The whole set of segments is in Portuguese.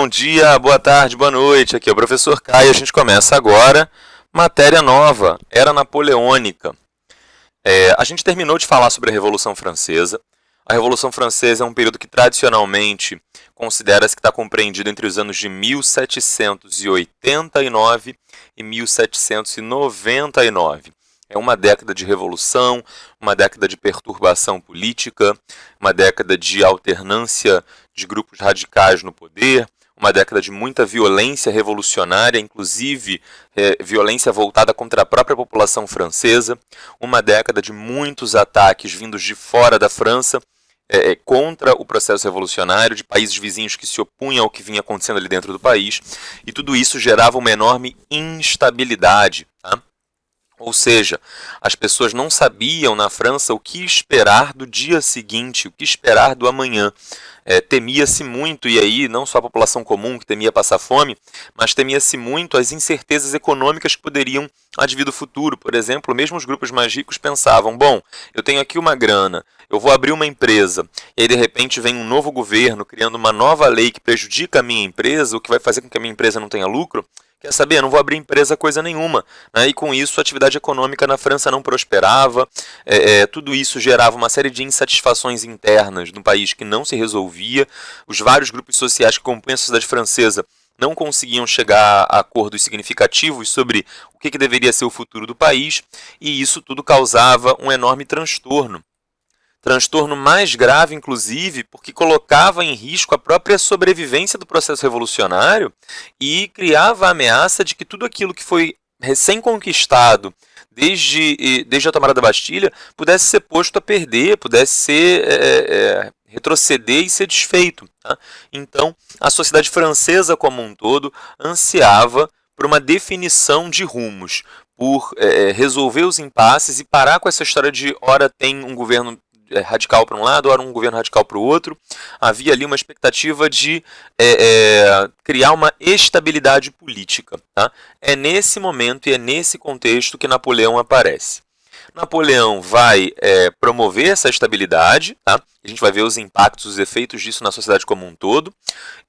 dia, boa tarde, boa noite. Aqui é o professor Caio. A gente começa agora. Matéria nova, Era Napoleônica. A gente terminou de falar sobre a Revolução Francesa. A Revolução Francesa é um período que tradicionalmente considera-se que está compreendido entre os anos de 1789 e 1799. É uma década de revolução, uma década de perturbação política, uma década de alternância de grupos radicais no poder, uma década de muita violência revolucionária, inclusive violência voltada contra a própria população francesa, uma década de muitos ataques vindos de fora da França contra o processo revolucionário, de países vizinhos que se opunham ao que vinha acontecendo ali dentro do país, e tudo isso gerava uma enorme instabilidade, tá? Ou seja, as pessoas não sabiam na França o que esperar do dia seguinte, o que esperar do amanhã. Temia-se muito, e aí não só a população comum que temia passar fome, mas temia-se muito as incertezas econômicas que poderiam advir do futuro. Por exemplo, mesmo os grupos mais ricos pensavam, bom, eu tenho aqui uma grana, eu vou abrir uma empresa, e aí de repente vem um novo governo criando uma nova lei que prejudica a minha empresa, o que vai fazer com que a minha empresa não tenha lucro. Quer saber? Eu não vou abrir empresa coisa nenhuma. Né? E com isso a atividade econômica na França não prosperava. Tudo isso gerava uma série de insatisfações internas no país que não se resolvia. Os vários grupos sociais que compõem a sociedade francesa não conseguiam chegar a acordos significativos sobre o que deveria ser o futuro do país. E isso tudo causava um enorme transtorno. Transtorno mais grave, inclusive, porque colocava em risco a própria sobrevivência do processo revolucionário e criava a ameaça de que tudo aquilo que foi recém-conquistado desde a tomada da Bastilha pudesse ser posto a perder, pudesse ser retroceder e ser desfeito. Tá? Então, a sociedade francesa como um todo ansiava por uma definição de rumos, por resolver os impasses e parar com essa história de ora tem um governo radical para um lado, ora um governo radical para o outro. Havia ali uma expectativa de criar uma estabilidade política. Tá? É nesse momento e é nesse contexto que Napoleão aparece. Napoleão vai promover essa estabilidade, tá? A gente vai ver os impactos, os efeitos disso na sociedade como um todo,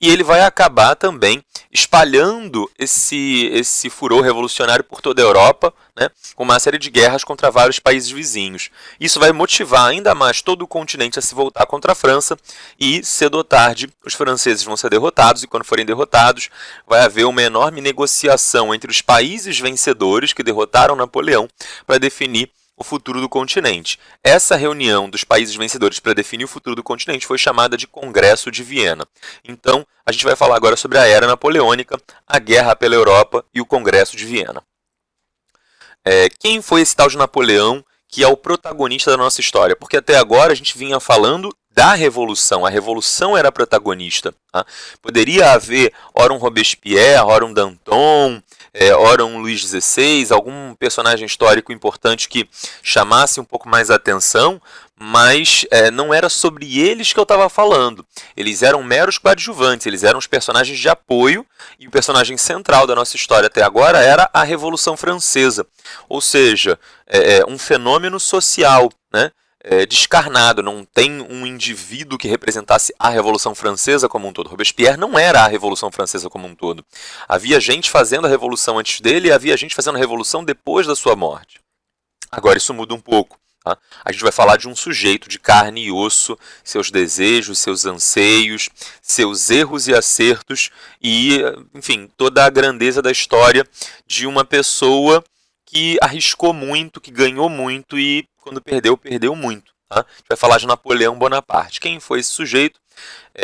e ele vai acabar também espalhando esse furor revolucionário por toda a Europa, né? Com uma série de guerras contra vários países vizinhos. Isso vai motivar ainda mais todo o continente a se voltar contra a França, e cedo ou tarde os franceses vão ser derrotados, e quando forem derrotados vai haver uma enorme negociação entre os países vencedores que derrotaram Napoleão para definir o futuro do continente. Essa reunião dos países vencedores para definir o futuro do continente foi chamada de Congresso de Viena. Então, a gente vai falar agora sobre a Era Napoleônica, a Guerra pela Europa e o Congresso de Viena. Quem foi esse tal de Napoleão que é o protagonista da nossa história? Porque até agora a gente vinha falando da Revolução. A Revolução era a protagonista. Tá? Poderia haver ora um Robespierre, ora um Danton, ora um Luís XVI, algum personagem histórico importante que chamasse um pouco mais a atenção, mas não era sobre eles que eu estava falando. Eles eram meros coadjuvantes, eles eram os personagens de apoio, e o personagem central da nossa história até agora era a Revolução Francesa. Ou seja, um fenômeno social, né? Descarnado, não tem um indivíduo que representasse a Revolução Francesa como um todo. Robespierre não era a Revolução Francesa como um todo. Havia gente fazendo a Revolução antes dele e havia gente fazendo a Revolução depois da sua morte. Agora isso muda um pouco. Tá? A gente vai falar de um sujeito de carne e osso, seus desejos, seus anseios, seus erros e acertos e, enfim, toda a grandeza da história de uma pessoa que arriscou muito, que ganhou muito e quando perdeu, perdeu muito. Tá? A gente vai falar de Napoleão Bonaparte. Quem foi esse sujeito?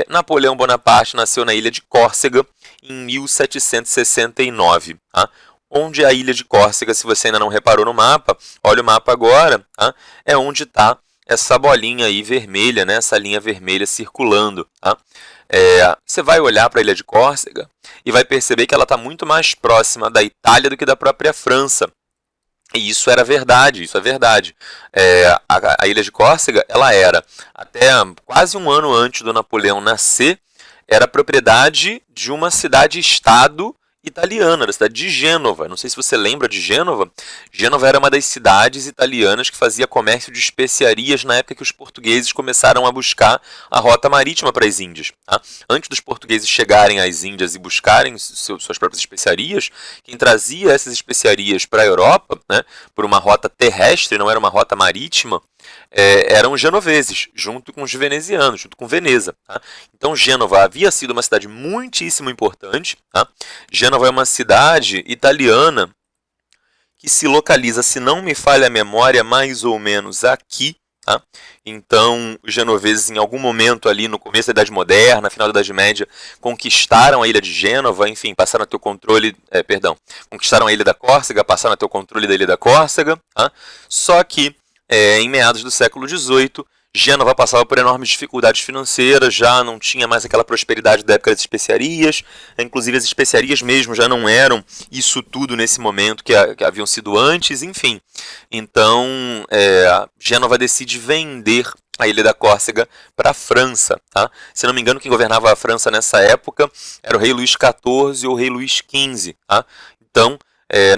Napoleão Bonaparte nasceu na ilha de Córcega em 1769. Tá? Onde é a ilha de Córcega, se você ainda não reparou no mapa, olha o mapa agora, tá? É onde está essa bolinha aí vermelha, né? Essa linha vermelha circulando. Tá? Você vai olhar para a ilha de Córcega e vai perceber que ela está muito mais próxima da Itália do que da própria França. E isso era verdade, isso é verdade. A ilha de Córcega, ela era, até quase um ano antes do Napoleão nascer, era propriedade de uma cidade-estado italiana, da cidade de Gênova. Não sei se você lembra de Gênova. Gênova era uma das cidades italianas que fazia comércio de especiarias na época que os portugueses começaram a buscar a rota marítima para as Índias. Tá? Antes dos portugueses chegarem às Índias e buscarem suas próprias especiarias, quem trazia essas especiarias para a Europa, né, por uma rota terrestre, não era uma rota marítima, eram os genoveses, junto com os venezianos, junto com Veneza. Tá? Então Gênova havia sido uma cidade muitíssimo importante. Tá? Gênova é uma cidade italiana que se localiza, se não me falha a memória, mais ou menos aqui. Tá? Então, os genoveses, em algum momento ali no começo da Idade Moderna, final da Idade Média, conquistaram a ilha de Gênova, enfim, passaram a ter o controle, conquistaram a ilha da Córcega, passaram a ter o controle da ilha da Córcega. Tá? Só que, em meados do século XVIII, Gênova passava por enormes dificuldades financeiras, já não tinha mais aquela prosperidade da época das especiarias, inclusive as especiarias mesmo já não eram isso tudo nesse momento que haviam sido antes, enfim. Então, Gênova decide vender a ilha da Córcega para a França. Tá? Se não me engano, quem governava a França nessa época era o rei Luís XIV ou o rei Luís XV. Tá? Então,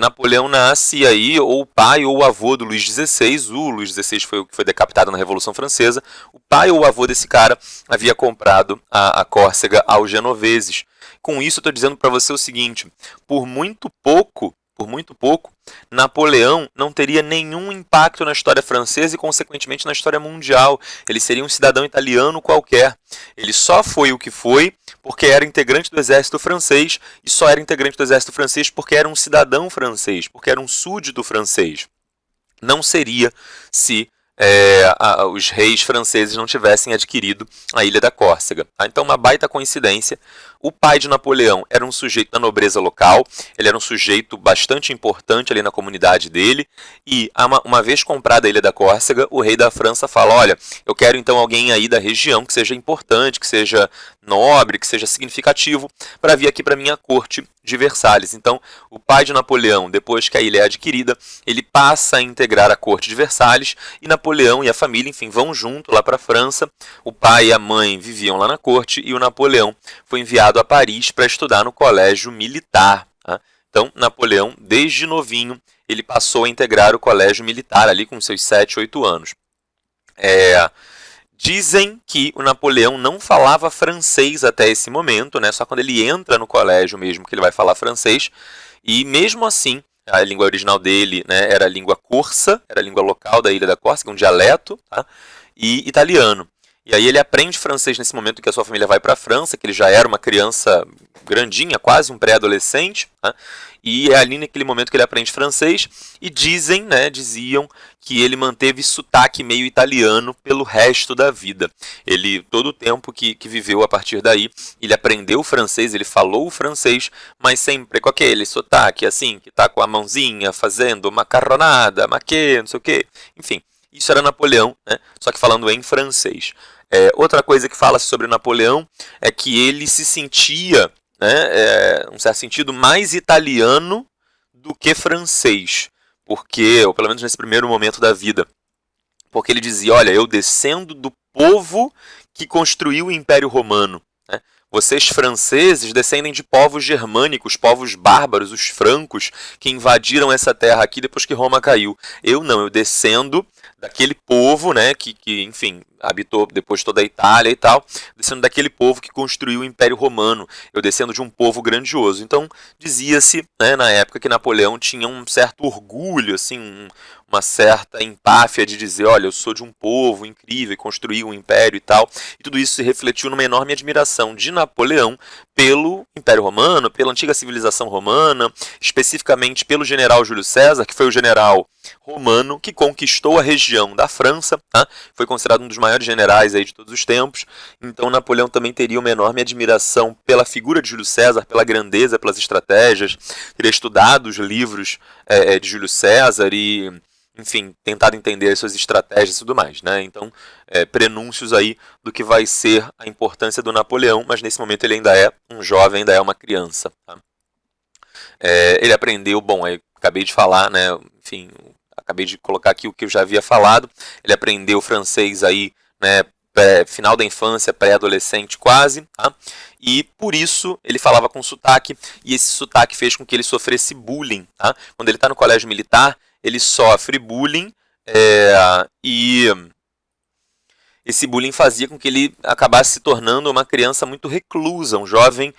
Napoleão nasce aí, ou o pai ou o avô do Luís XVI. O Luís XVI foi o que foi decapitado na Revolução Francesa. O pai ou o avô desse cara havia comprado a Córcega aos genoveses. Com isso, eu estou dizendo para você o seguinte: por muito pouco, Napoleão não teria nenhum impacto na história francesa e, consequentemente, na história mundial. Ele seria um cidadão italiano qualquer. Ele só foi o que foi porque era integrante do exército francês, e só era integrante do exército francês porque era um cidadão francês, porque era um súdito francês. Não seria se os reis franceses não tivessem adquirido a ilha da Córcega. Tá? Então, uma baita coincidência. O pai de Napoleão era um sujeito da nobreza local, ele era um sujeito bastante importante ali na comunidade dele, e uma vez comprada a ilha da Córcega, o rei da França fala: olha, eu quero então alguém aí da região que seja importante, que seja nobre, que seja significativo, para vir aqui para minha corte de Versalhes. Então, o pai de Napoleão, depois que a ilha é adquirida, ele passa a integrar a corte de Versalhes, e Napoleão e a família, enfim, vão junto lá para a França. O pai e a mãe viviam lá na corte, e o Napoleão foi enviado a Paris para estudar no colégio militar. Tá? Então, Napoleão, desde novinho, ele passou a integrar o colégio militar ali com seus 7, 8 anos. Dizem que o Napoleão não falava francês até esse momento, né? Só quando ele entra no colégio mesmo que ele vai falar francês. E mesmo assim, a língua original dele, né, era a língua corsa, era a língua local da ilha da Córcega, um dialeto, tá? E italiano. E aí ele aprende francês nesse momento que a sua família vai para a França, que ele já era uma criança grandinha, quase um pré-adolescente, tá? E é ali naquele momento que ele aprende francês, e diziam que ele manteve sotaque meio italiano pelo resto da vida. Ele, todo o tempo que viveu a partir daí, ele aprendeu francês, ele falou o francês, mas sempre com aquele sotaque assim, que tá com a mãozinha fazendo macarronada, maquê, não sei o quê. Enfim, isso era Napoleão, né? Só que falando em francês. Outra coisa que fala sobre Napoleão é que ele se sentia, né, num certo sentido, mais italiano do que francês, porque, ou pelo menos nesse primeiro momento da vida, porque ele dizia: olha, eu descendo do povo que construiu o Império Romano. Né? Vocês franceses descendem de povos germânicos, povos bárbaros, os francos, que invadiram essa terra aqui depois que Roma caiu. Eu não, eu descendo daquele povo, né, que enfim, habitou depois toda a Itália e tal, descendo daquele povo que construiu o Império Romano, eu descendo de um povo grandioso. Então, dizia-se, né, na época, que Napoleão tinha um certo orgulho, assim, uma certa empáfia de dizer: olha, eu sou de um povo incrível, construiu um império e tal, e tudo isso se refletiu numa enorme admiração de Napoleão pelo Império Romano, pela antiga civilização romana, especificamente pelo general Júlio César, que foi o general romano que conquistou a região da França, tá? Foi considerado um dos maiores generais aí de todos os tempos. Então Napoleão também teria uma enorme admiração pela figura de Júlio César, pela grandeza, pelas estratégias, teria estudado os livros de Júlio César e, enfim, tentado entender as suas estratégias e tudo mais, né? Então, prenúncios aí do que vai ser a importância do Napoleão, mas nesse momento ele ainda é um jovem, ainda é uma criança. Tá? Ele aprendeu, acabei de falar, né? Enfim, acabei de colocar aqui o que eu já havia falado. Ele aprendeu francês aí, né, final da infância, pré-adolescente quase, tá? E por isso ele falava com sotaque, e esse sotaque fez com que ele sofresse bullying, tá? Quando ele está no colégio militar, ele sofre bullying, e esse bullying fazia com que ele acabasse se tornando uma criança muito reclusa, um jovem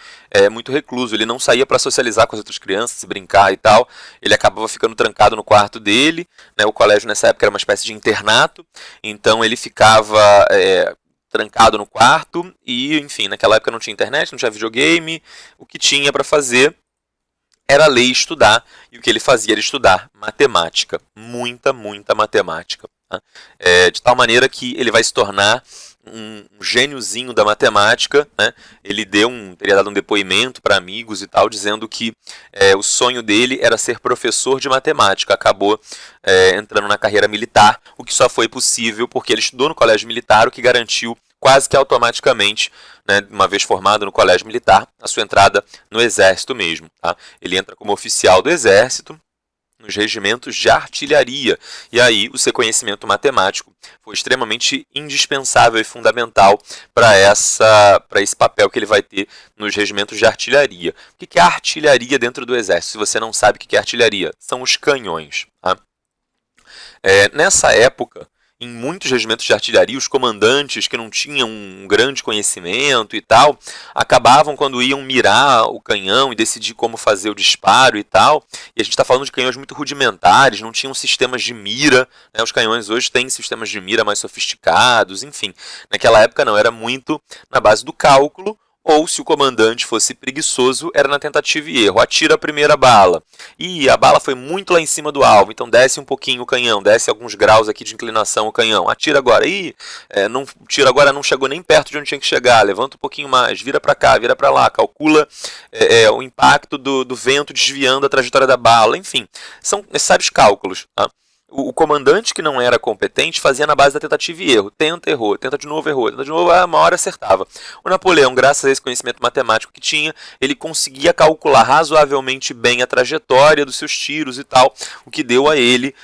muito recluso. Ele não saía para socializar com as outras crianças, brincar e tal. Ele acabava ficando trancado no quarto dele, né? O colégio nessa época era uma espécie de internato, então ele ficava trancado no quarto e, enfim, naquela época não tinha internet, não tinha videogame. O que tinha para fazer era ler e estudar, e o que ele fazia era estudar matemática, muita matemática. Tá? De tal maneira que ele vai se tornar um gêniozinho da matemática, né? Ele teria dado um depoimento para amigos e tal, dizendo que o sonho dele era ser professor de matemática. Acabou entrando na carreira militar, o que só foi possível porque ele estudou no colégio militar, o que garantiu quase que automaticamente, né, uma vez formado no colégio militar, a sua entrada no exército mesmo. Tá? Ele entra como oficial do exército, nos regimentos de artilharia. E aí o seu conhecimento matemático foi extremamente indispensável e fundamental para esse papel que ele vai ter nos regimentos de artilharia. O que é artilharia dentro do exército? Se você não sabe o que é artilharia, são os canhões. Tá? Nessa época, em muitos regimentos de artilharia, os comandantes que não tinham um grande conhecimento e tal, acabavam quando iam mirar o canhão e decidir como fazer o disparo e tal. E a gente está falando de canhões muito rudimentares, não tinham sistemas de mira, né? Os canhões hoje têm sistemas de mira mais sofisticados, enfim. Naquela época não, era muito na base do cálculo, ou se o comandante fosse preguiçoso, era na tentativa e erro. Atira a primeira bala. E a bala foi muito lá em cima do alvo, então desce um pouquinho o canhão, desce alguns graus aqui de inclinação o canhão. Atira agora. Tira agora, não chegou nem perto de onde tinha que chegar. Levanta um pouquinho mais, vira para cá, vira para lá. Calcula o impacto do vento desviando a trajetória da bala. Enfim, são necessários cálculos. Tá? O comandante que não era competente fazia na base da tentativa e erro. Tenta, errou. Tenta de novo, errou. Tenta de novo, uma hora acertava. O Napoleão, graças a esse conhecimento matemático que tinha, ele conseguia calcular razoavelmente bem a trajetória dos seus tiros e tal, o que deu a ele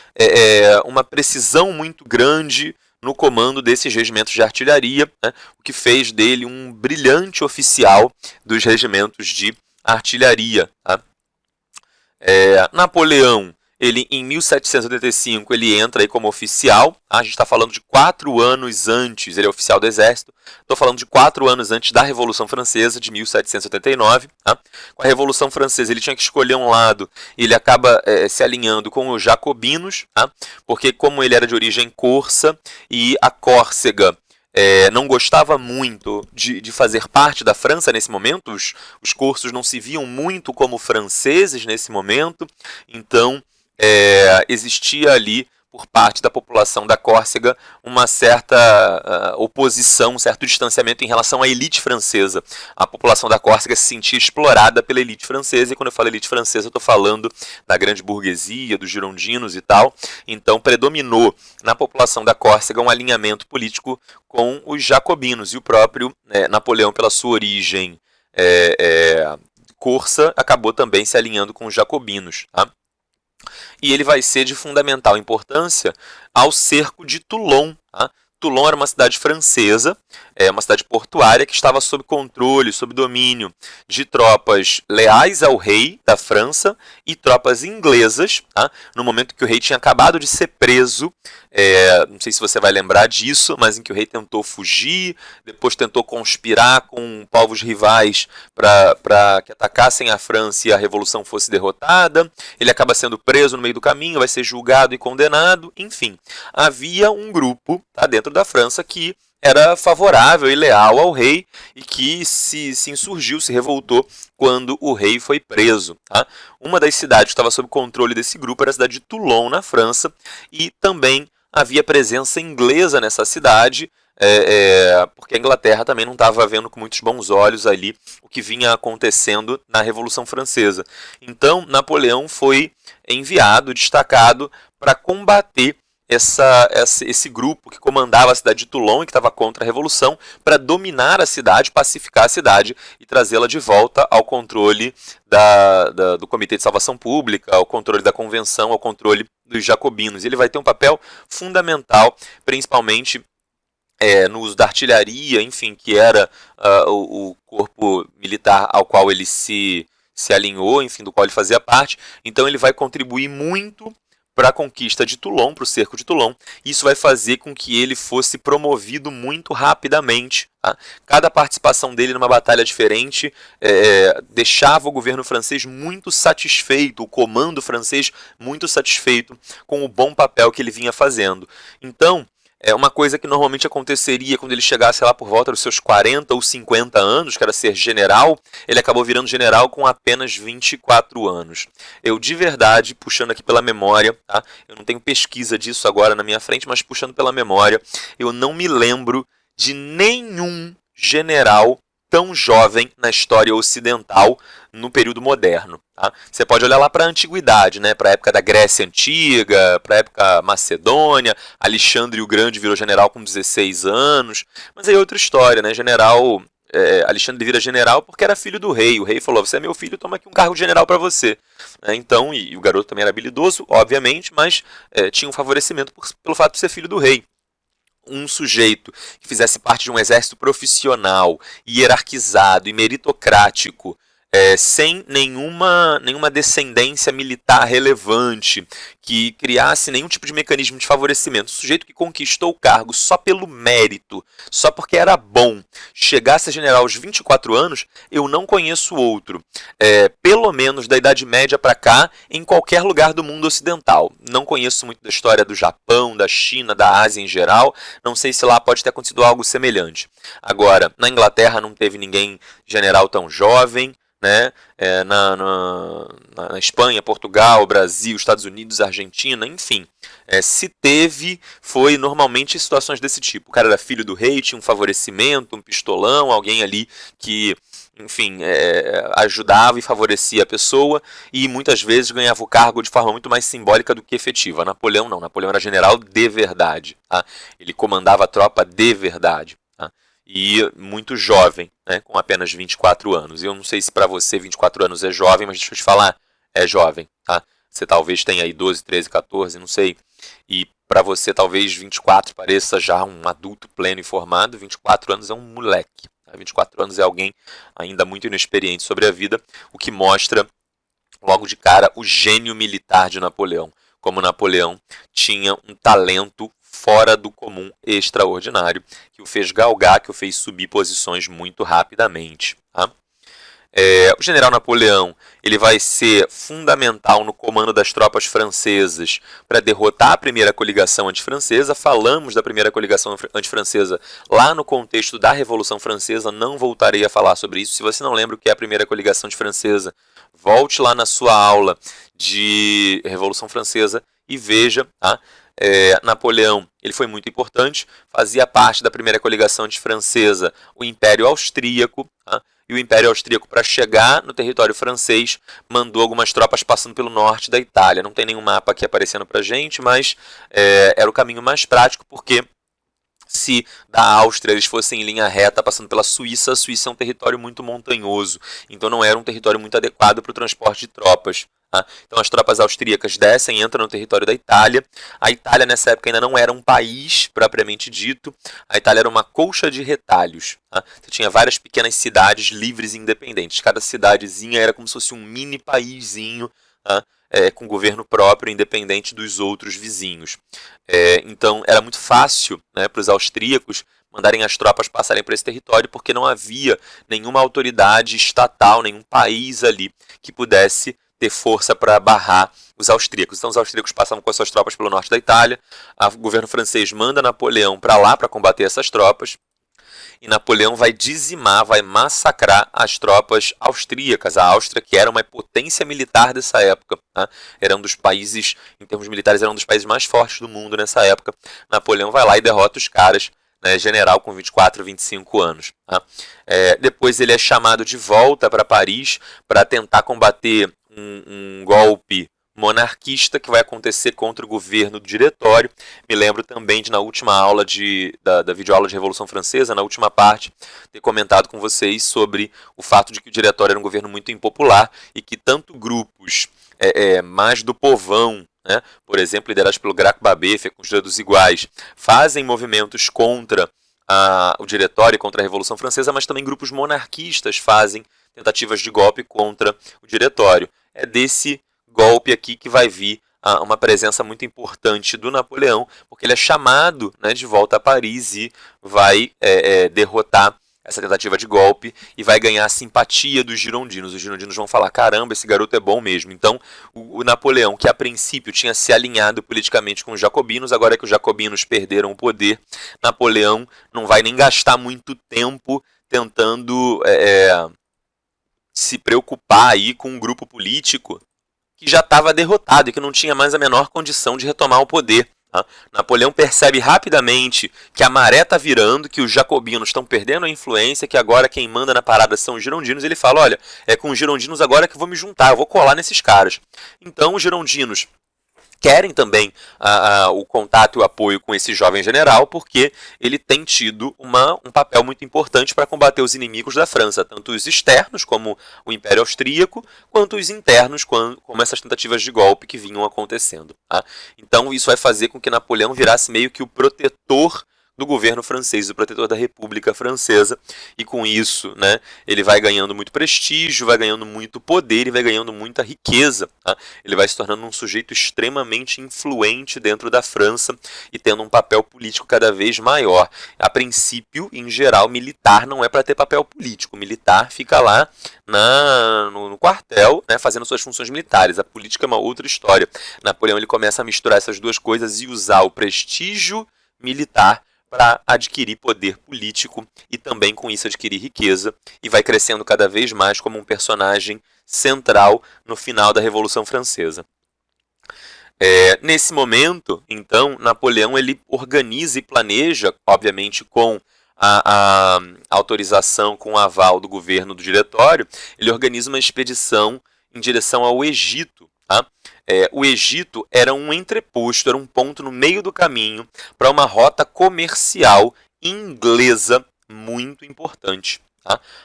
uma precisão muito grande no comando desses regimentos de artilharia, né, o que fez dele um brilhante oficial dos regimentos de artilharia. Tá? Napoleão, ele, em 1785, ele entra aí como oficial. A gente está falando de 4 anos antes, ele é oficial do exército. Estou falando de 4 anos antes da Revolução Francesa, de 1789. Tá? Com a Revolução Francesa, ele tinha que escolher um lado, e ele acaba se alinhando com os jacobinos, tá? Porque como ele era de origem corsa, e a Córcega não gostava muito de fazer parte da França nesse momento, os corsos não se viam muito como franceses nesse momento, então existia ali, por parte da população da Córcega, uma certa oposição, um certo distanciamento em relação à elite francesa. A população da Córcega se sentia explorada pela elite francesa, e quando eu falo elite francesa, eu estou falando da grande burguesia, dos girondinos e tal. Então predominou na população da Córcega um alinhamento político com os jacobinos, e o próprio Napoleão, pela sua origem corsa, acabou também se alinhando com os jacobinos. Tá? E ele vai ser de fundamental importância ao cerco de Toulon. Tá? Toulon era uma cidade francesa, uma cidade portuária que estava sob controle, sob domínio de tropas leais ao rei da França e tropas inglesas, tá? No momento que o rei tinha acabado de ser preso. Não sei se você vai lembrar disso, mas em que o rei tentou fugir, depois tentou conspirar com povos rivais para que atacassem a França e a revolução fosse derrotada. Ele acaba sendo preso no meio do caminho, vai ser julgado e condenado. Enfim, havia um grupo, tá, dentro da França que era favorável e leal ao rei, e que se insurgiu, se revoltou quando o rei foi preso. Tá? Uma das cidades que estava sob controle desse grupo era a cidade de Toulon, na França, e também havia presença inglesa nessa cidade, porque a Inglaterra também não estava vendo com muitos bons olhos ali o que vinha acontecendo na Revolução Francesa. Então, Napoleão foi enviado, destacado, para combater esse grupo que comandava a cidade de Toulon e que estava contra a Revolução, para dominar a cidade, pacificar a cidade e trazê-la de volta ao controle do Comitê de Salvação Pública, ao controle da Convenção, ao controle dos jacobinos. E ele vai ter um papel fundamental, principalmente no uso da artilharia, enfim, que era o corpo militar ao qual ele se alinhou, enfim, do qual ele fazia parte. Então ele vai contribuir muito para a conquista de Toulon, para o cerco de Toulon. Isso vai fazer com que ele fosse promovido muito rapidamente. Tá? Cada participação dele numa batalha diferente deixava o governo francês muito satisfeito, o comando francês muito satisfeito com o bom papel que ele vinha fazendo. Então, uma coisa que normalmente aconteceria quando ele chegasse lá por volta dos seus 40 ou 50 anos, que era ser general, ele acabou virando general com apenas 24 anos. Eu, de verdade, puxando aqui pela memória, tá? Eu não tenho pesquisa disso agora na minha frente, mas puxando pela memória, eu não me lembro de nenhum general tão jovem na história ocidental no período moderno. Tá? Você pode olhar lá para a antiguidade, né? Para a época da Grécia Antiga, para a época Macedônia, Alexandre o Grande virou general com 16 anos, mas aí é outra história, né? Alexandre vira general porque era filho do rei. O rei falou: você é meu filho, toma aqui um cargo de general para você. Então, e o garoto também era habilidoso, obviamente, mas tinha um favorecimento pelo fato de ser filho do rei. Um sujeito que fizesse parte de um exército profissional, hierarquizado e meritocrático, sem nenhuma descendência militar relevante, que criasse nenhum tipo de mecanismo de favorecimento, um sujeito que conquistou o cargo só pelo mérito, só porque era bom, chegasse a general aos 24 anos, eu não conheço outro, pelo menos da Idade Média para cá, em qualquer lugar do mundo ocidental. Não conheço muito da história do Japão, da China, da Ásia em geral, não sei se lá pode ter acontecido algo semelhante. Agora, na Inglaterra não teve ninguém general tão jovem, né? Na Espanha, Portugal, Brasil, Estados Unidos, Argentina, enfim. Se teve, foi normalmente em situações desse tipo. O cara era filho do rei, tinha um favorecimento, um pistolão, alguém ali que, enfim, ajudava e favorecia a pessoa e muitas vezes ganhava o cargo de forma muito mais simbólica do que efetiva. Napoleão não, Napoleão era general de verdade. Tá? Ele comandava a tropa de verdade. Tá? E muito jovem, né, com apenas 24 anos. Eu não sei se para você 24 anos é jovem, mas deixa eu te falar, é jovem. Tá? Você talvez tenha aí 12, 13, 14, não sei. E para você talvez 24 pareça já um adulto pleno e formado, 24 anos é um moleque. 24 anos é alguém ainda muito inexperiente sobre a vida, o que mostra logo de cara o gênio militar de Napoleão. Como Napoleão tinha um talento fora do comum, extraordinário, que o fez galgar, que o fez subir posições muito rapidamente. Tá? O general Napoleão ele vai ser fundamental no comando das tropas francesas para derrotar a primeira coligação antifrancesa. Falamos da primeira coligação antifrancesa lá no contexto da Revolução Francesa, não voltarei a falar sobre isso. Se você não lembra o que é a primeira coligação antifrancesa, volte lá na sua aula de Revolução Francesa e veja, tá? Napoleão ele foi muito importante, fazia parte da primeira coligação antifrancesa o Império Austríaco, tá? E o Império Austríaco, para chegar no território francês, mandou algumas tropas passando pelo norte da Itália. Não tem nenhum mapa aqui aparecendo para a gente, mas era o caminho mais prático, porque se da Áustria eles fossem em linha reta passando pela Suíça, a Suíça é um território muito montanhoso, então não era um território muito adequado para o transporte de tropas. Tá? Então as tropas austríacas descem, entram no território da Itália. A Itália nessa época ainda não era um país propriamente dito, a Itália era uma colcha de retalhos. Tá? Você tinha várias pequenas cidades livres e independentes, cada cidadezinha era como se fosse um mini paísinho, tá? Com governo próprio, independente dos outros vizinhos. Então era muito fácil, né, para os austríacos mandarem as tropas passarem por esse território, porque não havia nenhuma autoridade estatal, nenhum país ali que pudesse ter força para barrar os austríacos. Então os austríacos passavam com as suas tropas pelo norte da Itália, o governo francês manda Napoleão para lá para combater essas tropas, e Napoleão vai dizimar, vai massacrar as tropas austríacas. A Áustria, que era uma potência militar dessa época, tá? Era um dos países, em termos militares, era um dos países mais fortes do mundo nessa época. Napoleão vai lá e derrota os caras, né, general com 24, 25 anos. Tá? Depois ele é chamado de volta para Paris para tentar combater um golpe monarquista que vai acontecer contra o governo do diretório. Me lembro também de, na última aula da videoaula de Revolução Francesa, na última parte, ter comentado com vocês sobre o fato de que o diretório era um governo muito impopular e que tanto grupos mais do povão, né, por exemplo, liderados pelo Graco Babé, Fecundidade dos Iguais, fazem movimentos contra o Diretório contra a Revolução Francesa, mas também grupos monarquistas fazem tentativas de golpe contra o Diretório. É desse golpe aqui que vai vir uma presença muito importante do Napoleão, porque ele é chamado, né, de volta a Paris e vai derrotar essa tentativa de golpe e vai ganhar a simpatia dos girondinos. Os girondinos vão falar, caramba, esse garoto é bom mesmo. Então, o Napoleão, que a princípio tinha se alinhado politicamente com os jacobinos, agora que os jacobinos perderam o poder, Napoleão não vai nem gastar muito tempo tentando se preocupar aí com um grupo político que já estava derrotado e que não tinha mais a menor condição de retomar o poder. Napoleão percebe rapidamente que a maré está virando, que os jacobinos estão perdendo a influência, que agora quem manda na parada são os girondinos. Ele fala, olha, é com os girondinos agora que eu vou me juntar, eu vou colar nesses caras. Então os girondinos querem também o contato e o apoio com esse jovem general, porque ele tem tido um papel muito importante para combater os inimigos da França, tanto os externos, como o Império Austríaco, quanto os internos, como essas tentativas de golpe que vinham acontecendo. Então isso vai fazer com que Napoleão virasse meio que o protetor do governo francês, o protetor da República Francesa, e com isso, né, ele vai ganhando muito prestígio, vai ganhando muito poder e vai ganhando muita riqueza. Ele vai se tornando um sujeito extremamente influente dentro da França e tendo um papel político cada vez maior. A princípio, em geral, militar não é para ter papel político. O militar fica lá no quartel, né, fazendo suas funções militares. A política é uma outra história. Napoleão ele começa a misturar essas duas coisas e usar o prestígio militar para adquirir poder político e também com isso adquirir riqueza, e vai crescendo cada vez mais como um personagem central no final da Revolução Francesa. Nesse momento, então, Napoleão ele organiza e planeja, obviamente com a autorização, com o aval do governo do Diretório, ele organiza uma expedição em direção ao Egito. O Egito era um entreposto, era um ponto no meio do caminho para uma rota comercial inglesa muito importante.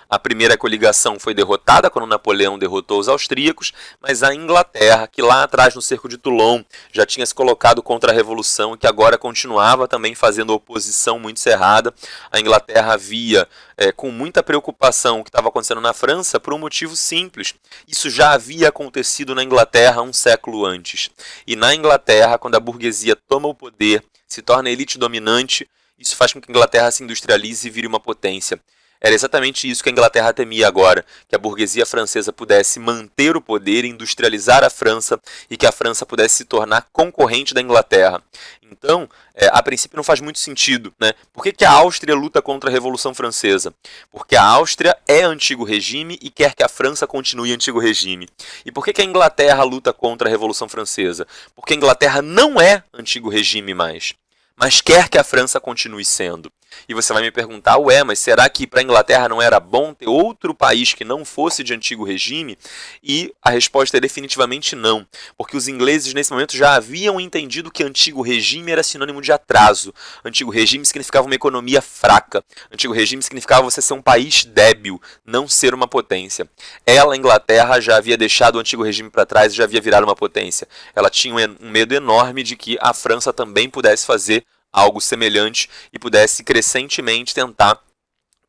A primeira coligação foi derrotada quando Napoleão derrotou os austríacos, mas a Inglaterra, que lá atrás no cerco de Toulon já tinha se colocado contra a Revolução e que agora continuava também fazendo oposição muito cerrada, a Inglaterra via com muita preocupação o que estava acontecendo na França por um motivo simples. Isso já havia acontecido na Inglaterra um século antes. E na Inglaterra, quando a burguesia toma o poder, se torna a elite dominante, isso faz com que a Inglaterra se industrialize e vire uma potência. Era exatamente isso que a Inglaterra temia agora, que a burguesia francesa pudesse manter o poder, industrializar a França e que a França pudesse se tornar concorrente da Inglaterra. Então, a princípio não faz muito sentido, né? Por que a Áustria luta contra a Revolução Francesa? Porque a Áustria é antigo regime e quer que a França continue antigo regime. E por que a Inglaterra luta contra a Revolução Francesa? Porque a Inglaterra não é antigo regime mais, mas quer que a França continue sendo. E você vai me perguntar, mas será que para a Inglaterra não era bom ter outro país que não fosse de antigo regime? E a resposta é definitivamente não, porque os ingleses nesse momento já haviam entendido que antigo regime era sinônimo de atraso. Antigo regime significava uma economia fraca. Antigo regime significava você ser um país débil, não ser uma potência. A Inglaterra, já havia deixado o antigo regime para trás e já havia virado uma potência. Ela tinha um medo enorme de que a França também pudesse fazer algo semelhante e pudesse crescentemente tentar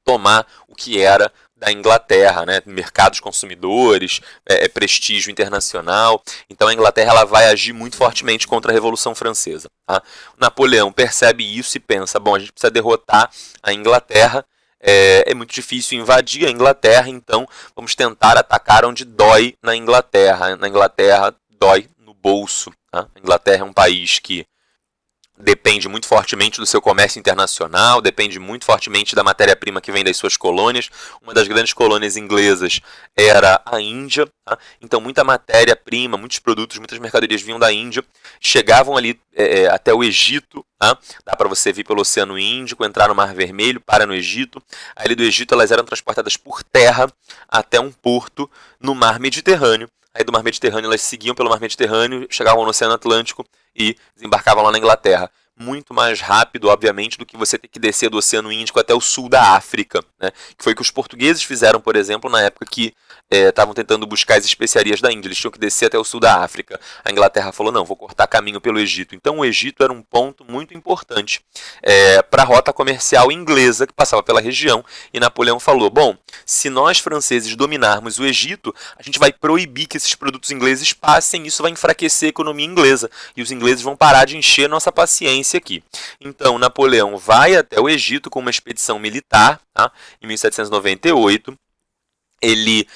tomar o que era da Inglaterra, né? Mercados consumidores, prestígio internacional. Então a Inglaterra ela vai agir muito fortemente contra a Revolução Francesa. Napoleão percebe isso e pensa, a gente precisa derrotar a Inglaterra, é muito difícil invadir a Inglaterra, então vamos tentar atacar onde dói na Inglaterra. Na Inglaterra dói no bolso. A Inglaterra é um país que depende muito fortemente do seu comércio internacional, depende muito fortemente da matéria-prima que vem das suas colônias. Uma das grandes colônias inglesas era a Índia, então muita matéria-prima, muitos produtos, muitas mercadorias vinham da Índia, chegavam ali até o Egito. Dá para você vir pelo Oceano Índico, entrar no Mar Vermelho, para no Egito. Ali do Egito elas eram transportadas por terra até um porto no Mar Mediterrâneo. Aí do Mar Mediterrâneo elas seguiam pelo Mar Mediterrâneo, chegavam no Oceano Atlântico e desembarcavam lá na Inglaterra. muito mais rápido, obviamente, do que você ter que descer do Oceano Índico até o sul da África, né? Que foi o que os portugueses fizeram, por exemplo, na época que estavam tentando buscar as especiarias da Índia. Eles tinham que descer até o sul da África. A Inglaterra falou, não, vou cortar caminho pelo Egito. Então o Egito era um ponto muito importante para a rota comercial inglesa que passava pela região. E Napoleão falou, bom, se nós franceses dominarmos o Egito, a gente vai proibir que esses produtos ingleses passem, isso vai enfraquecer a economia inglesa. E os ingleses vão parar de encher nossa paciência aqui. Então Napoleão vai até o Egito com uma expedição militar, tá? Em 1798. Ele,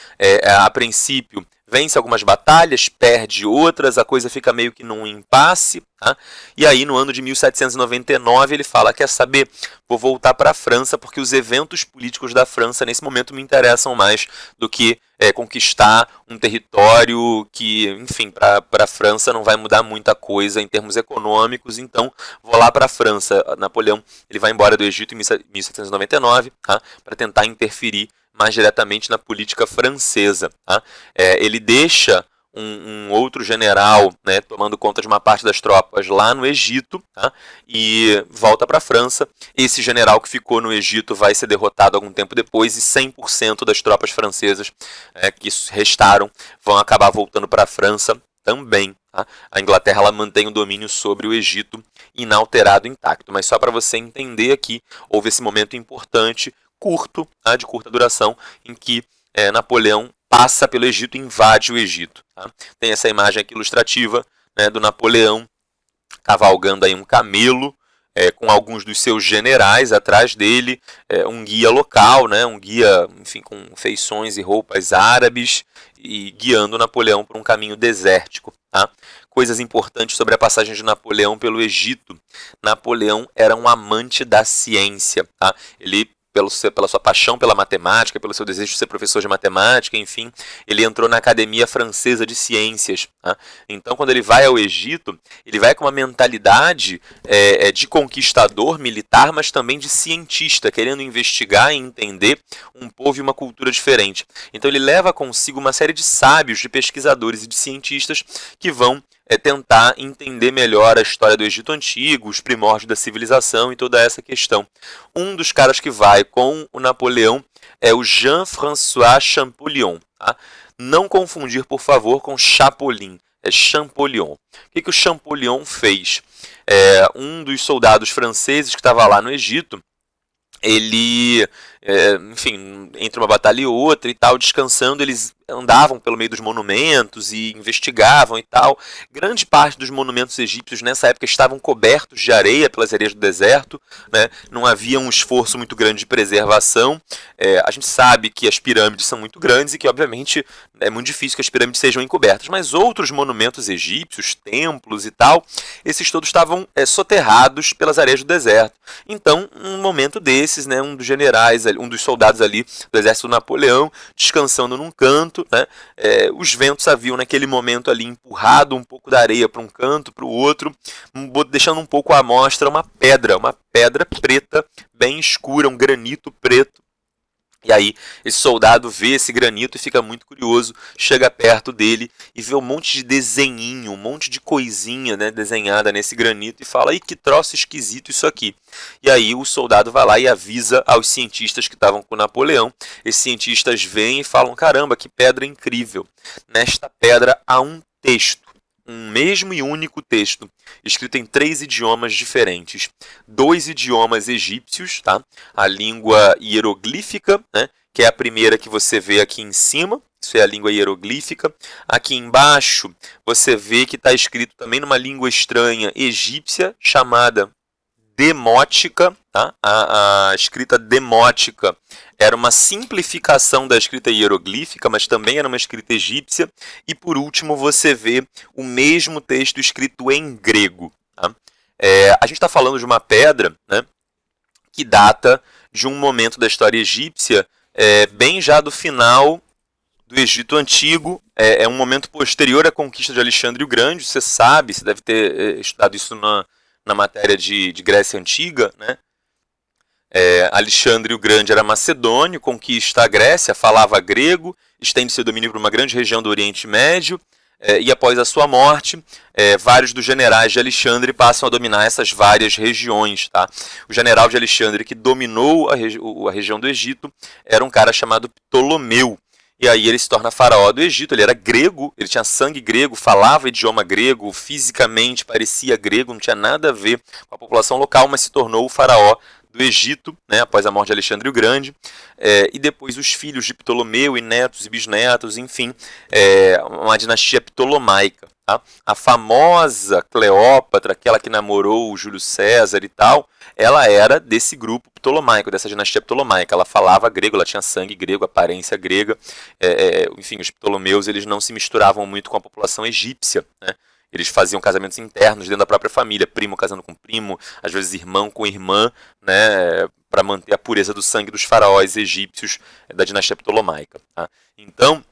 a princípio, vence algumas batalhas, perde outras, a coisa fica meio que num impasse. Tá? E aí, no ano de 1799, ele fala, quer saber, vou voltar para a França, porque os eventos políticos da França, nesse momento, me interessam mais do que conquistar um território que, enfim, para a França não vai mudar muita coisa em termos econômicos, então vou lá para a França. Napoleão ele vai embora do Egito em 1799, tá? Para tentar interferir mais diretamente na política francesa. Tá? Ele deixa um outro general, né, tomando conta de uma parte das tropas lá no Egito, tá? E volta para a França. Esse general que ficou no Egito vai ser derrotado algum tempo depois e 100% das tropas francesas que restaram vão acabar voltando para a França também. Tá? A Inglaterra ela mantém o domínio sobre o Egito inalterado, intacto. Mas só para você entender aqui, houve esse momento importante, curto, tá? De curta duração, em que Napoleão passa pelo Egito e invade o Egito. Tá? Tem essa imagem aqui ilustrativa, né, do Napoleão cavalgando aí um camelo, com alguns dos seus generais atrás dele, um guia local, né, um guia, enfim, com feições e roupas árabes, e guiando Napoleão por um caminho desértico. Tá? Coisas importantes sobre a passagem de Napoleão pelo Egito. Napoleão era um amante da ciência. Tá? Ele, pela sua paixão pela matemática, pelo seu desejo de ser professor de matemática, enfim, ele entrou na Academia Francesa de Ciências. Tá? Então, quando ele vai ao Egito, ele vai com uma mentalidade de conquistador militar, mas também de cientista, querendo investigar e entender um povo e uma cultura diferente. Então, ele leva consigo uma série de sábios, de pesquisadores e de cientistas que vão tentar entender melhor a história do Egito Antigo, os primórdios da civilização e toda essa questão. Um dos caras que vai com o Napoleão é o Jean-François Champollion. Tá? Não confundir, por favor, com Chapolin. É Champollion. O que o Champollion fez? Um dos soldados franceses que estava lá no Egito, ele, enfim, entre uma batalha e outra e tal, descansando, eles andavam pelo meio dos monumentos e investigavam e tal. Grande parte dos monumentos egípcios nessa época estavam cobertos de areia pelas areias do deserto, né? Não havia um esforço muito grande de preservação. A gente sabe que as pirâmides são muito grandes e que, obviamente, é muito difícil que as pirâmides sejam encobertas, mas outros monumentos egípcios, templos e tal, esses todos estavam soterrados pelas areias do deserto. Então, um momento desses, né, um dos generais, um dos soldados ali do exército do Napoleão, descansando num canto, né, os ventos haviam naquele momento ali empurrado um pouco da areia para um canto, para o outro, deixando um pouco à mostra uma pedra preta, bem escura, um granito preto. E aí esse soldado vê esse granito e fica muito curioso, chega perto dele e vê um monte de desenhinho, um monte de coisinha, né, desenhada nesse granito e fala, que troço esquisito isso aqui. E aí o soldado vai lá e avisa aos cientistas que estavam com Napoleão. Esses cientistas vêm e falam, caramba, que pedra incrível. Nesta pedra há um texto. Um mesmo e único texto, escrito em 3 idiomas diferentes. 2 idiomas egípcios, tá? A língua hieroglífica, né? Que é a primeira que você vê aqui em cima, isso é a língua hieroglífica. Aqui embaixo, você vê que está escrito também numa língua estranha egípcia, chamada demótica. Tá? A escrita demótica era uma simplificação da escrita hieroglífica, mas também era uma escrita egípcia. E por último você vê o mesmo texto escrito em grego. Tá? A gente está falando de uma pedra, né, que data de um momento da história egípcia, bem já do final do Egito Antigo. É um momento posterior à conquista de Alexandre o Grande. Você sabe, você deve ter estudado isso na matéria de Grécia Antiga, né? Alexandre o Grande era macedônio, conquista a Grécia, falava grego, estende seu domínio para uma grande região do Oriente Médio. e após a sua morte, vários dos generais de Alexandre passam a dominar essas várias regiões. Tá? O general de Alexandre que dominou a região do Egito era um cara chamado Ptolomeu. E aí ele se torna faraó do Egito. Ele era grego, ele tinha sangue grego, falava idioma grego, fisicamente parecia grego, não tinha nada a ver com a população local, mas se tornou o faraó do Egito, né, após a morte de Alexandre o Grande, e depois os filhos de Ptolomeu e netos e bisnetos, enfim, uma dinastia ptolomaica. Tá? A famosa Cleópatra, aquela que namorou o Júlio César e tal, ela era desse grupo ptolomaico, dessa dinastia ptolomaica. Ela falava grego, ela tinha sangue grego, aparência grega. Enfim, os Ptolomeus eles não se misturavam muito com a população egípcia, né? Eles faziam casamentos internos dentro da própria família, primo casando com primo, às vezes irmão com irmã, né, para manter a pureza do sangue dos faraós egípcios da dinastia ptolomaica. Tá? Então,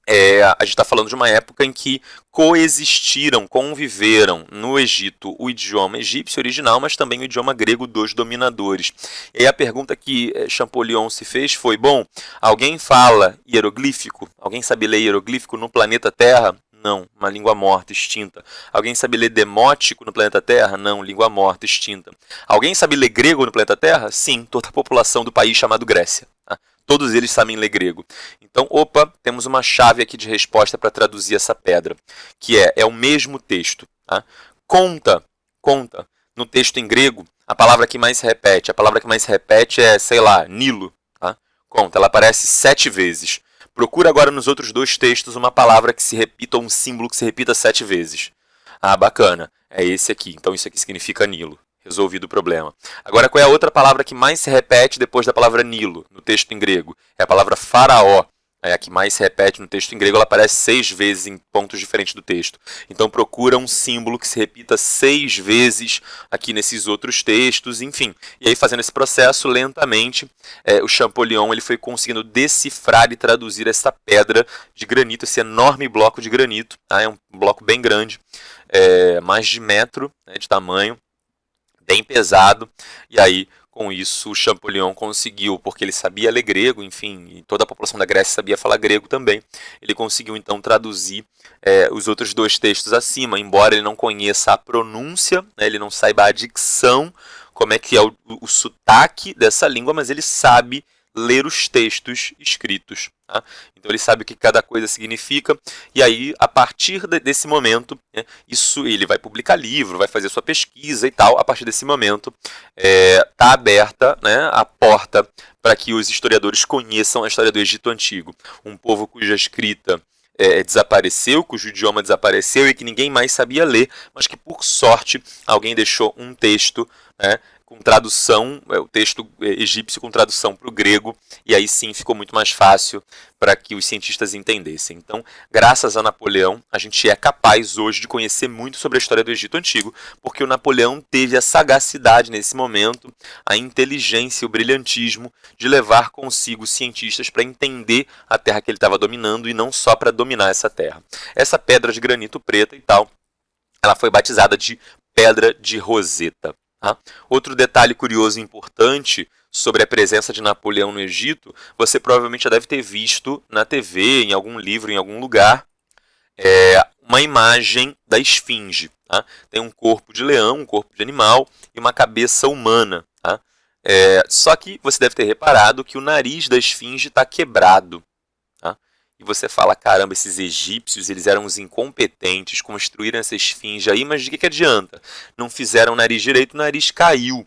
a gente está falando de uma época em que coexistiram, conviveram no Egito o idioma egípcio original, mas também o idioma grego dos dominadores. E aí a pergunta que Champollion se fez foi, bom, alguém fala hieroglífico? Alguém sabe ler hieroglífico no planeta Terra? Não, uma língua morta, extinta. Alguém sabe ler demótico no planeta Terra? Não, língua morta, extinta. Alguém sabe ler grego no planeta Terra? Sim, toda a população do país chamado Grécia. Tá? Todos eles sabem ler grego. Então, temos uma chave aqui de resposta para traduzir essa pedra, que é o mesmo texto. Tá? Conta no texto em grego a palavra que mais se repete. A palavra que mais se repete é, sei lá, Nilo. Tá? Conta, ela aparece 7 vezes. Procura agora nos outros 2 textos uma palavra que se repita, ou um símbolo que se repita 7 vezes. Ah, bacana. É esse aqui. Então isso aqui significa Nilo. Resolvido o problema. Agora, qual é a outra palavra que mais se repete depois da palavra Nilo, no texto em grego? É a palavra faraó. É a que mais se repete no texto em grego, ela aparece 6 vezes em pontos diferentes do texto. Então procura um símbolo que se repita 6 vezes aqui nesses outros textos, enfim. E aí fazendo esse processo lentamente, o Champollion ele foi conseguindo decifrar e traduzir essa pedra de granito, esse enorme bloco de granito. Tá? É um bloco bem grande, mais de metro, né, de tamanho, bem pesado, e aí com isso o Champollion conseguiu, porque ele sabia ler grego, enfim, e toda a população da Grécia sabia falar grego também, ele conseguiu então traduzir os outros 2 textos acima, embora ele não conheça a pronúncia, né, ele não saiba a dicção, como é que é o sotaque dessa língua, mas ele sabe ler os textos escritos. Tá? Então ele sabe o que cada coisa significa, e aí, a partir desse momento, né, ele vai publicar livro, vai fazer sua pesquisa e tal, a partir desse momento está aberta, né, a porta para que os historiadores conheçam a história do Egito Antigo, um povo cuja escrita desapareceu, cujo idioma desapareceu e que ninguém mais sabia ler, mas que por sorte alguém deixou um texto, né, com tradução, o texto egípcio com tradução para o grego, e aí sim ficou muito mais fácil para que os cientistas entendessem. Então, graças a Napoleão, a gente é capaz hoje de conhecer muito sobre a história do Egito Antigo, porque o Napoleão teve a sagacidade nesse momento, a inteligência e o brilhantismo de levar consigo os cientistas para entender a terra que ele estava dominando e não só para dominar essa terra. Essa pedra de granito preta e tal, ela foi batizada de Pedra de Roseta. Tá? Outro detalhe curioso e importante sobre a presença de Napoleão no Egito, você provavelmente já deve ter visto na TV, em algum livro, em algum lugar, uma imagem da esfinge. Tá? Tem um corpo de leão, um corpo de animal e uma cabeça humana. Tá? Só que você deve ter reparado que o nariz da esfinge está quebrado. Tá? E você fala, caramba, esses egípcios, eles eram uns incompetentes, construíram essa esfinge aí, mas de que adianta? Não fizeram o nariz direito, o nariz caiu.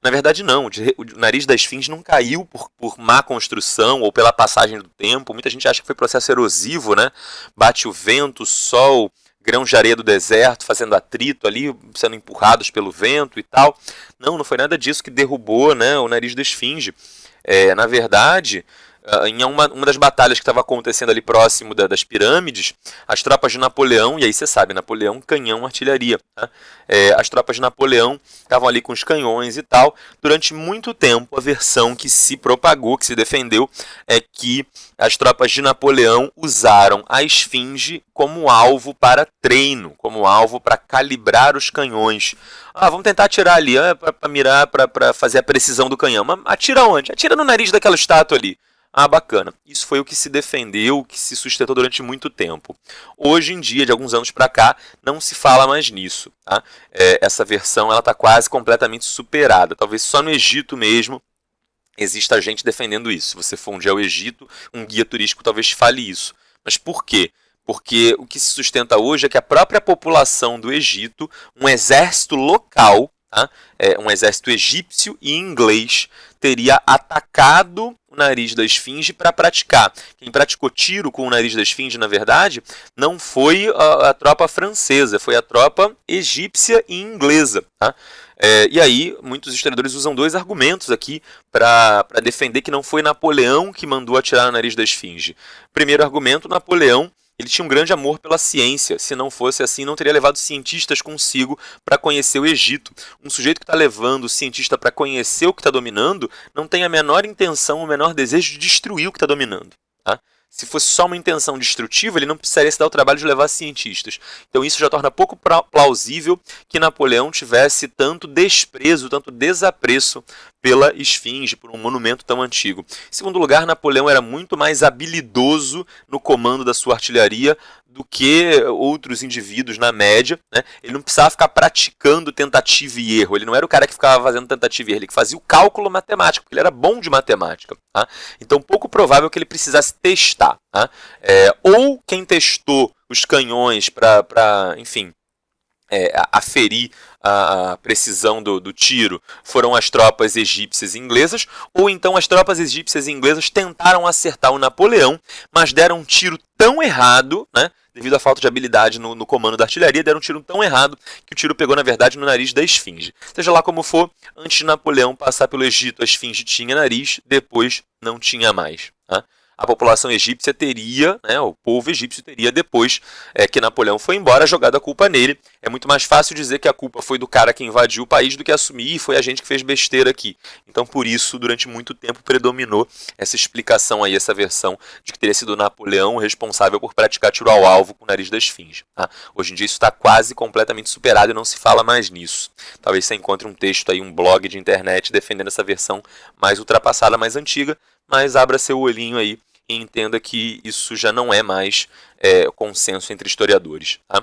Na verdade, não. O nariz da esfinge não caiu por má construção ou pela passagem do tempo. Muita gente acha que foi processo erosivo, né? Bate o vento, o sol, grãos de areia do deserto, fazendo atrito ali, sendo empurrados pelo vento e tal. Não foi nada disso que derrubou, né, o nariz da esfinge. Na verdade, em uma das batalhas que estava acontecendo ali próximo das pirâmides, as tropas de Napoleão, e aí você sabe, Napoleão, canhão, artilharia. Tá? As tropas de Napoleão estavam ali com os canhões e tal. Durante muito tempo, a versão que se propagou, que se defendeu, é que as tropas de Napoleão usaram a esfinge como alvo para treino, como alvo para calibrar os canhões. Vamos tentar atirar ali, para mirar, para fazer a precisão do canhão. Mas atira onde? Atira no nariz daquela estátua ali. Ah, bacana. Isso foi o que se defendeu, o que se sustentou durante muito tempo. Hoje em dia, de alguns anos para cá, não se fala mais nisso. Tá? Essa versão está quase completamente superada. Talvez só no Egito mesmo exista gente defendendo isso. Se você for um dia ao Egito, um guia turístico talvez te fale isso. Mas por quê? Porque o que se sustenta hoje é que a própria população do Egito, um exército local, tá? Um exército egípcio e inglês, teria atacado o nariz da esfinge para praticar. Quem praticou tiro com o nariz da esfinge, na verdade, não foi a tropa francesa, foi a tropa egípcia e inglesa. Tá? E aí, muitos historiadores usam dois argumentos aqui para defender que não foi Napoleão que mandou atirar no nariz da esfinge. Primeiro argumento, Napoleão ele tinha um grande amor pela ciência. Se não fosse assim, não teria levado cientistas consigo para conhecer o Egito. Um sujeito que está levando o cientista para conhecer o que está dominando não tem a menor intenção, o menor desejo de destruir o que está dominando. Tá? Se fosse só uma intenção destrutiva, ele não precisaria se dar o trabalho de levar cientistas. Então isso já torna pouco plausível que Napoleão tivesse tanto desprezo, tanto desapreço pela esfinge, por um monumento tão antigo. Em segundo lugar, Napoleão era muito mais habilidoso no comando da sua artilharia do que outros indivíduos na média. Né? Ele não precisava ficar praticando tentativa e erro. Ele não era o cara que ficava fazendo tentativa e erro. Ele que fazia o cálculo matemático, porque ele era bom de matemática. Tá? Então, pouco provável que ele precisasse testar. Tá? Ou quem testou os canhões para enfim, aferir a precisão do tiro foram as tropas egípcias e inglesas, ou então as tropas egípcias e inglesas tentaram acertar o Napoleão, mas deram um tiro tão errado, né, devido à falta de habilidade no comando da artilharia, deram um tiro tão errado que o tiro pegou, na verdade, no nariz da esfinge. Seja lá como for, antes de Napoleão passar pelo Egito, a esfinge tinha nariz, depois não tinha mais. Tá? A população egípcia teria, né, o povo egípcio teria, depois que Napoleão foi embora, jogado a culpa nele. É muito mais fácil dizer que a culpa foi do cara que invadiu o país do que assumir e foi a gente que fez besteira aqui. Então, por isso, durante muito tempo, predominou essa explicação aí, essa versão de que teria sido Napoleão responsável por praticar tiro ao alvo com o nariz da esfinge. Tá? Hoje em dia isso está quase completamente superado e não se fala mais nisso. Talvez você encontre um texto aí, um blog de internet defendendo essa versão mais ultrapassada, mais antiga, mas abra seu olhinho aí e entenda que isso já não é mais consenso entre historiadores. Tá?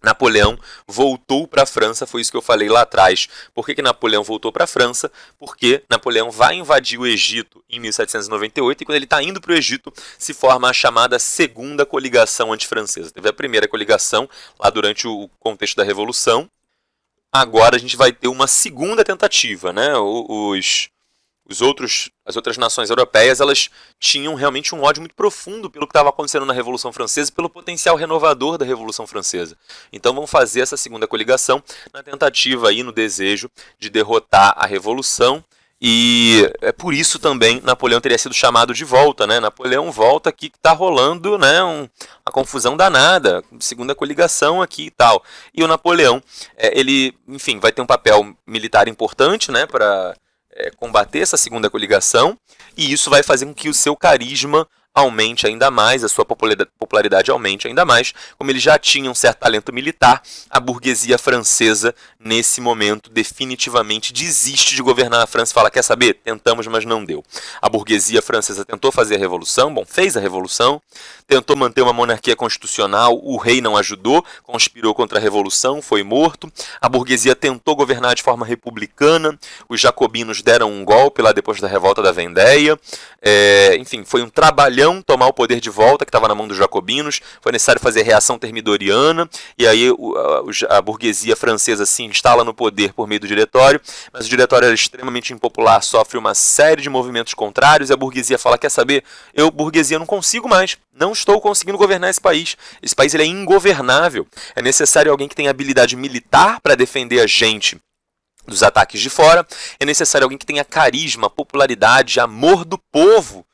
Napoleão voltou para a França, foi isso que eu falei lá atrás. Por que Napoleão voltou para a França? Porque Napoleão vai invadir o Egito em 1798 e quando ele está indo para o Egito se forma a chamada Segunda Coligação Antifrancesa. Teve a primeira coligação lá durante o contexto da Revolução. Agora a gente vai ter uma segunda tentativa, né? As outras nações europeias, elas tinham realmente um ódio muito profundo pelo que estava acontecendo na Revolução Francesa e pelo potencial renovador da Revolução Francesa. Então vão fazer essa segunda coligação na tentativa aí, no desejo de derrotar a Revolução. E é por isso também Napoleão teria sido chamado de volta, né? Napoleão volta aqui que está rolando, né, uma confusão danada, segunda coligação aqui e tal. E o Napoleão, ele, enfim, vai ter um papel militar importante, né, para combater essa segunda coligação, e isso vai fazer com que o seu carisma aumente ainda mais, a sua popularidade aumente ainda mais. Como ele já tinha um certo talento militar, a burguesia francesa, nesse momento, definitivamente desiste de governar a França e fala, quer saber? Tentamos, mas não deu. A burguesia francesa tentou fazer a revolução, fez a revolução, tentou manter uma monarquia constitucional, o rei não ajudou, conspirou contra a revolução, foi morto. A burguesia tentou governar de forma republicana, os jacobinos deram um golpe lá depois da revolta da Vendéia. Enfim, foi um trabalhão tomar o poder de volta, que estava na mão dos jacobinos, foi necessário fazer reação termidoriana, e aí a burguesia francesa se instala no poder por meio do diretório, mas o diretório era extremamente impopular, sofre uma série de movimentos contrários, e a burguesia fala, quer saber, burguesia, não consigo mais, não estou conseguindo governar esse país ele é ingovernável, é necessário alguém que tenha habilidade militar para defender a gente dos ataques de fora, é necessário alguém que tenha carisma, popularidade, amor do povo,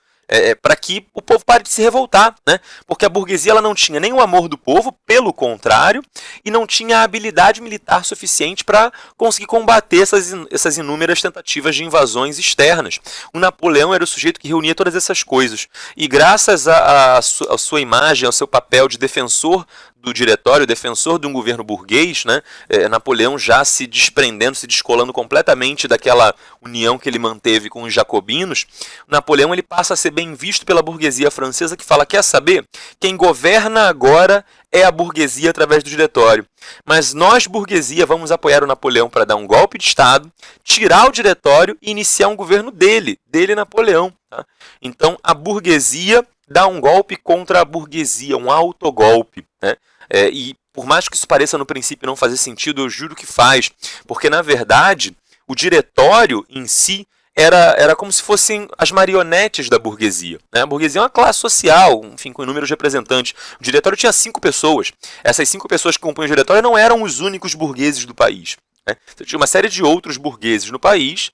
para que o povo pare de se revoltar, né? Porque a burguesia ela não tinha nem o amor do povo, pelo contrário, e não tinha a habilidade militar suficiente para conseguir combater essas inúmeras tentativas de invasões externas. O Napoleão era o sujeito que reunia todas essas coisas, e graças à sua imagem, ao seu papel de defensor do diretório, defensor de um governo burguês, né? Napoleão já se desprendendo, se descolando completamente daquela união que ele manteve com os jacobinos, Napoleão ele passa a ser bem visto pela burguesia francesa, que fala, quer saber? Quem governa agora é a burguesia através do diretório. Mas nós, burguesia, vamos apoiar o Napoleão para dar um golpe de Estado, tirar o diretório e iniciar um governo dele Napoleão. Tá? Então, a burguesia dá um golpe contra a burguesia, um autogolpe. Né? E por mais que isso pareça no princípio não fazer sentido, eu juro que faz. Porque, na verdade, o diretório em si era como se fossem as marionetes da burguesia. Né? A burguesia é uma classe social, enfim, com inúmeros representantes. O diretório tinha 5 pessoas. Essas 5 pessoas que compunham o diretório não eram os únicos burgueses do país. Né? Então, tinha uma série de outros burgueses no país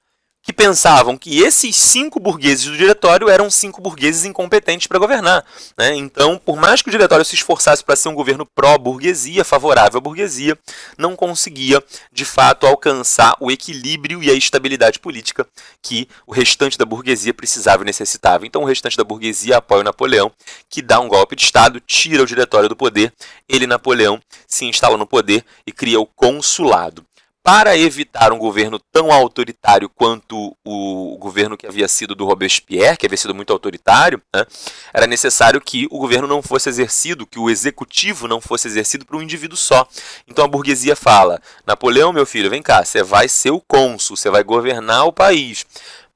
que pensavam que esses 5 burgueses do diretório eram 5 burgueses incompetentes para governar. Né? Então, por mais que o diretório se esforçasse para ser um governo pró-burguesia, favorável à burguesia, não conseguia, de fato, alcançar o equilíbrio e a estabilidade política que o restante da burguesia precisava e necessitava. Então, o restante da burguesia apoia o Napoleão, que dá um golpe de Estado, tira o diretório do poder, ele, Napoleão, se instala no poder e cria o consulado. Para evitar um governo tão autoritário quanto o governo que havia sido do Robespierre, que havia sido muito autoritário, né, era necessário que o governo não fosse exercido, que o executivo não fosse exercido por um indivíduo só. Então a burguesia fala, Napoleão, meu filho, vem cá, você vai ser o cônsul, você vai governar o país,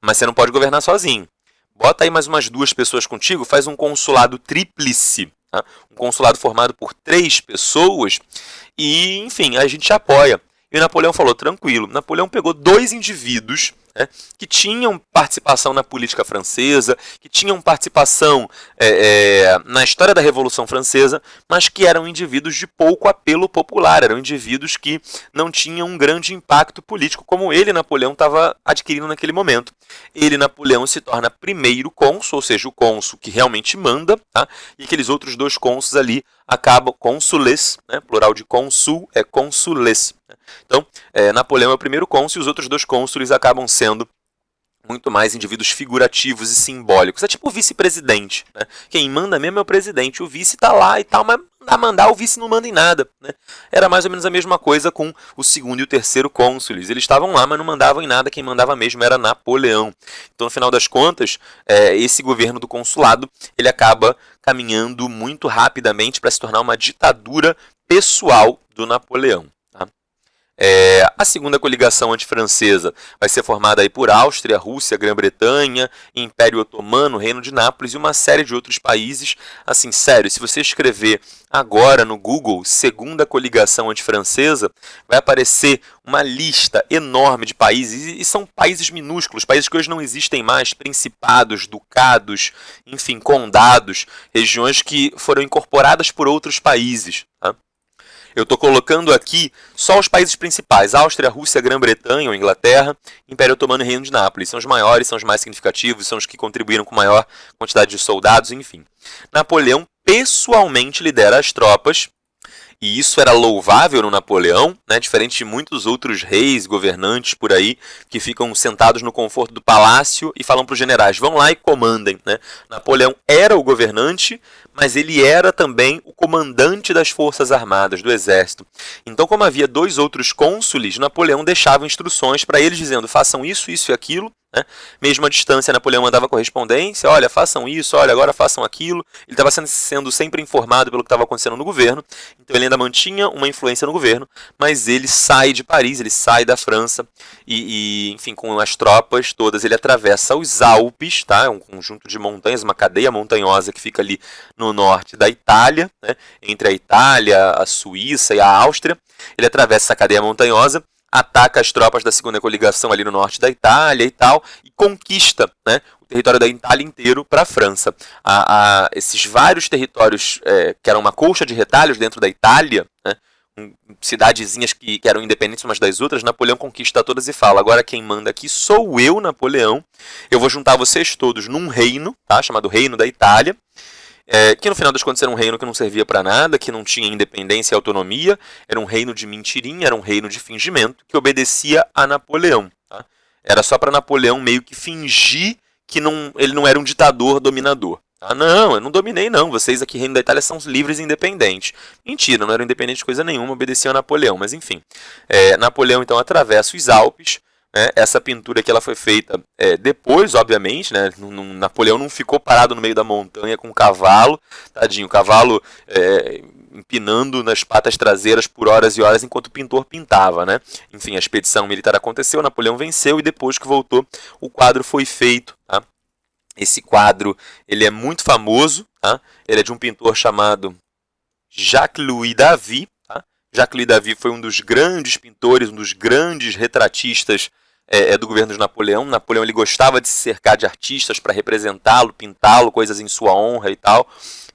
mas você não pode governar sozinho. Bota aí mais umas 2 pessoas contigo, faz um consulado tríplice, tá? Um consulado formado por 3 pessoas e, enfim, a gente apoia. E o Napoleão falou, tranquilo. Napoleão pegou 2 indivíduos, né, que tinham participação na política francesa, que tinham participação na história da Revolução Francesa, mas que eram indivíduos de pouco apelo popular, eram indivíduos que não tinham um grande impacto político, como ele, Napoleão, estava adquirindo naquele momento. Ele, Napoleão, se torna primeiro cônsul, ou seja, o cônsul que realmente manda, tá? E aqueles outros 2 cônsuls ali acabam, cônsules, né, plural de cônsul é cônsules. Então, Napoleão é o primeiro cônsul e os outros 2 cônsules acabam sendo muito mais indivíduos figurativos e simbólicos. É tipo o vice-presidente. Né? Quem manda mesmo é o presidente. O vice está lá e tal, mas a mandar o vice não manda em nada. Né? Era mais ou menos a mesma coisa com o segundo e o terceiro cônsules. Eles estavam lá, mas não mandavam em nada. Quem mandava mesmo era Napoleão. Então, no final das contas, esse governo do consulado ele acaba caminhando muito rapidamente para se tornar uma ditadura pessoal do Napoleão. A segunda coligação antifrancesa vai ser formada aí por Áustria, Rússia, Grã-Bretanha, Império Otomano, Reino de Nápoles e uma série de outros países. Assim, sério, se você escrever agora no Google segunda coligação antifrancesa, vai aparecer uma lista enorme de países, e são países minúsculos, países que hoje não existem mais, principados, ducados, enfim, condados, regiões que foram incorporadas por outros países, tá? Eu estou colocando aqui só os países principais, Áustria, Rússia, Grã-Bretanha ou Inglaterra, Império Otomano e Reino de Nápoles. São os maiores, são os mais significativos, são os que contribuíram com maior quantidade de soldados, enfim. Napoleão pessoalmente lidera as tropas, e isso era louvável no Napoleão, né? Diferente de muitos outros reis, governantes por aí, que ficam sentados no conforto do palácio e falam para os generais, vão lá e comandem. Né? Napoleão era o governante, mas ele era também o comandante das forças armadas, do exército. Então, como havia 2 outros cônsules, Napoleão deixava instruções para eles dizendo, façam isso, isso e aquilo. Né? Mesmo à distância, Napoleão mandava correspondência, olha, façam isso, olha, agora façam aquilo. Ele estava sendo sempre informado pelo que estava acontecendo no governo, então ele ainda mantinha uma influência no governo, mas ele sai de Paris, ele sai da França e enfim, com as tropas todas, ele atravessa os Alpes, tá? É um conjunto de montanhas, uma cadeia montanhosa que fica ali no norte da Itália, né? Entre a Itália, a Suíça e a Áustria. Ele atravessa essa cadeia montanhosa, ataca as tropas da segunda coligação ali no norte da Itália e tal, e conquista, né, o território da Itália inteiro para a França. Esses vários territórios que eram uma colcha de retalhos dentro da Itália, né, cidadezinhas que eram independentes umas das outras, Napoleão conquista todas e fala: agora quem manda aqui sou eu, Napoleão. Eu vou juntar vocês todos num reino, tá, chamado Reino da Itália, que no final das contas era um reino que não servia para nada, que não tinha independência e autonomia, era um reino de mentirinha, era um reino de fingimento, que obedecia a Napoleão. Tá? Era só para Napoleão meio que fingir que ele não era um ditador dominador. Ah, não, eu não dominei não, vocês aqui, Reino da Itália, são livres e independentes. Mentira, não eram independentes de coisa nenhuma, obedeciam a Napoleão, mas enfim. Napoleão então atravessa os Alpes, né? Essa pintura aqui ela foi feita depois, obviamente, né? Napoleão não ficou parado no meio da montanha com um cavalo, tadinho, o cavalo empinando nas patas traseiras por horas e horas enquanto o pintor pintava, né? Enfim, a expedição militar aconteceu, Napoleão venceu e depois que voltou, o quadro foi feito, tá? Esse quadro ele é muito famoso, tá? Ele é de um pintor chamado Jacques-Louis David. Tá? Jacques-Louis David foi um dos grandes pintores, um dos grandes retratistas do governo de Napoleão. Napoleão ele gostava de se cercar de artistas para representá-lo, pintá-lo, coisas em sua honra e tal.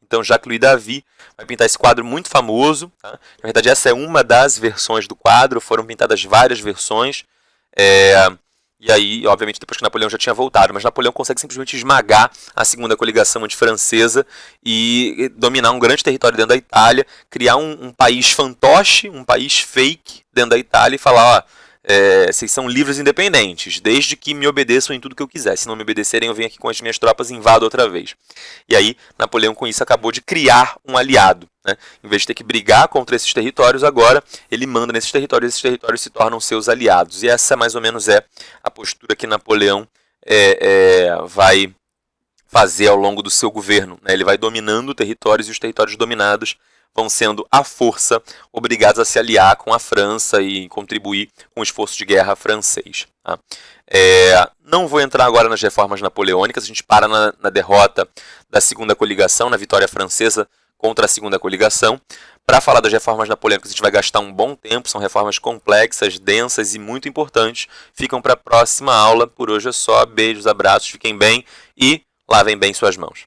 Então Jacques-Louis David vai pintar esse quadro muito famoso. Tá? Na verdade essa é uma das versões do quadro, foram pintadas várias versões. E aí, obviamente, depois que Napoleão já tinha voltado, mas Napoleão consegue simplesmente esmagar a segunda coligação antifrancesa e dominar um grande território dentro da Itália, criar um país fantoche, um país fake dentro da Itália e falar, vocês são livres e independentes, desde que me obedeçam em tudo que eu quiser. Se não me obedecerem, eu venho aqui com as minhas tropas e invado outra vez. E aí, Napoleão com isso acabou de criar um aliado. Né? Em vez de ter que brigar contra esses territórios, agora ele manda nesses territórios, esses territórios se tornam seus aliados. E essa mais ou menos é a postura que Napoleão vai fazer ao longo do seu governo. Né? Ele vai dominando territórios e os territórios dominados vão sendo, à força, obrigados a se aliar com a França e contribuir com o esforço de guerra francês. Tá? Não vou entrar agora nas reformas napoleônicas, a gente para na derrota da segunda coligação, na vitória francesa contra a segunda coligação. Para falar das reformas napoleônicas, a gente vai gastar um bom tempo, são reformas complexas, densas e muito importantes. Ficam para a próxima aula, por hoje é só, beijos, abraços, fiquem bem e lavem bem suas mãos.